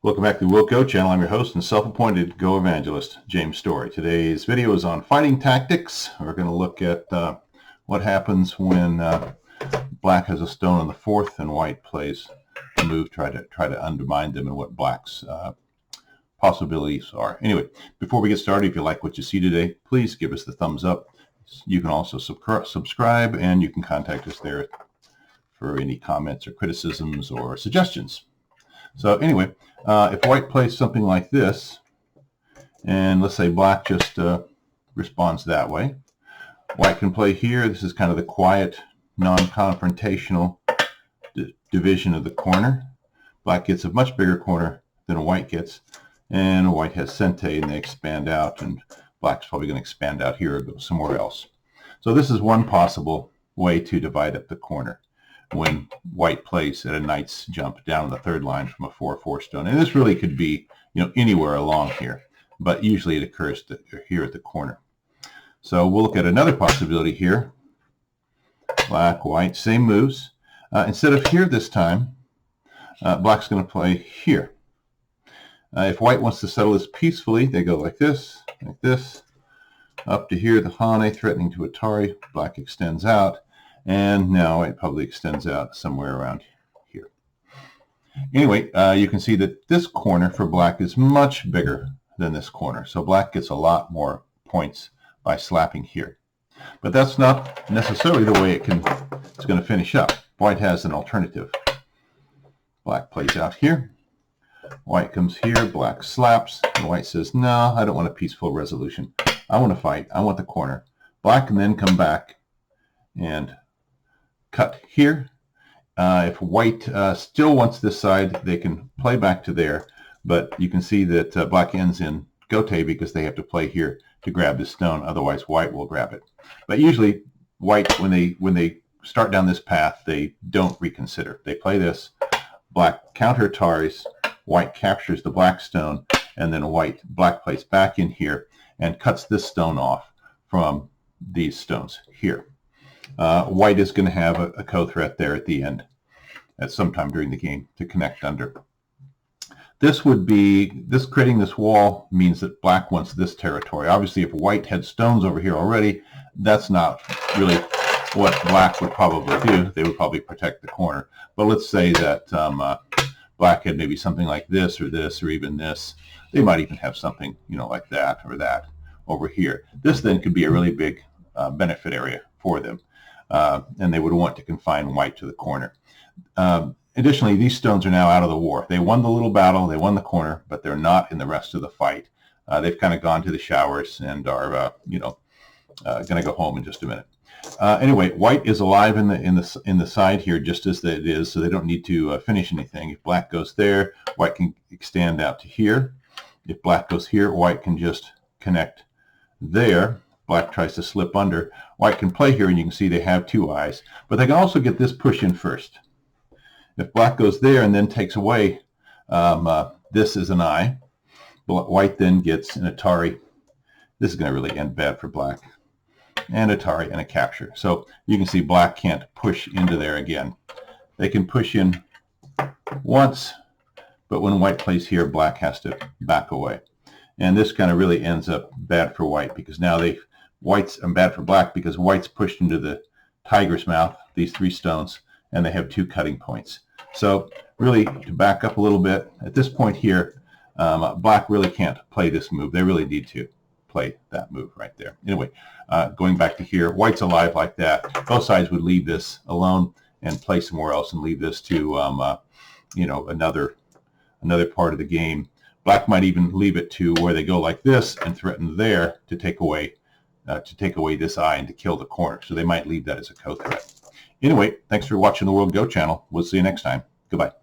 Welcome back to the Will Go channel. I'm your host and self-appointed Go evangelist, James Story. Today's video is on fighting tactics. We're going to look at what happens when black has a stone on the fourth and white plays a move, try to undermine them, and what black's possibilities are. Anyway, before we get started, if you like what you see today, please give us the thumbs up. You can also subscribe, and you can contact us there for any comments or criticisms or suggestions. So anyway, if white plays something like this, and let's say black just responds that way, white can play here. This is kind of the quiet, non-confrontational division of the corner. Black gets a much bigger corner than white gets, and white has sente, and they expand out, and black's probably going to expand out here or go somewhere else. So this is one possible way to divide up the corner when white plays at a knight's jump down the third line from a 4-4 stone. And this really could be, anywhere along here, but usually it occurs here at the corner. So we'll look at another possibility here. Black, white, same moves. Instead of here this time, black's going to play here. If white wants to settle this peacefully, they go like this, up to here, the Hane threatening to Atari. Black extends out. And now it probably extends out somewhere around here. Anyway, you can see that this corner for black is much bigger than this corner. So black gets a lot more points by slapping here. But that's not necessarily the way it's going to finish up. White has an alternative. Black plays out here. White comes here. Black slaps. And white says, no, I don't want a peaceful resolution. I want to fight. I want the corner. Black can then come back and cut here. If white still wants this side, they can play back to there, but you can see that black ends in gote because they have to play here to grab this stone. Otherwise, white will grab it. But usually, white, when they start down this path, they don't reconsider. They play this. Black counter Ataris. White captures the black stone, and then black plays back in here and cuts this stone off from these stones here. White is going to have a co-threat there at the end at some time during the game to connect under. Creating this wall means that black wants this territory. Obviously, if white had stones over here already, that's not really what black would probably do. They would probably protect the corner. But let's say that black had maybe something like this or even this. They might even have something, like that or that over here. This then could be a really big benefit area for them. And they would want to confine white to the corner. Additionally, these stones are now out of the war. They won the little battle, they won the corner, but they're not in the rest of the fight. They've kind of gone to the showers and are, going to go home in just a minute. Anyway, white is alive in the side here, just as it is, so they don't need to finish anything. If black goes there, white can extend out to here. If black goes here, white can just connect there. Black tries to slip under. White can play here, and you can see they have two eyes. But they can also get this push in first. If black goes there and then takes away this is an eye, white then gets an Atari. This is going to really end bad for black. And Atari and a capture. So you can see black can't push into there again. They can push in once, but when white plays here, black has to back away. And this kind of really ends up bad for white because now white's bad for black because white's pushed into the tiger's mouth, these three stones, and they have 2 cutting points. So really, to back up a little bit, at this point here, black really can't play this move. They really need to play that move right there. Anyway, going back to here, white's alive like that. Both sides would leave this alone and play somewhere else and leave this to, another part of the game. Black might even leave it to where they go like this and threaten there to take away this eye and to kill the corner. So they might leave that as a co-threat. Anyway, thanks for watching the World Go channel. We'll see you next time. Goodbye.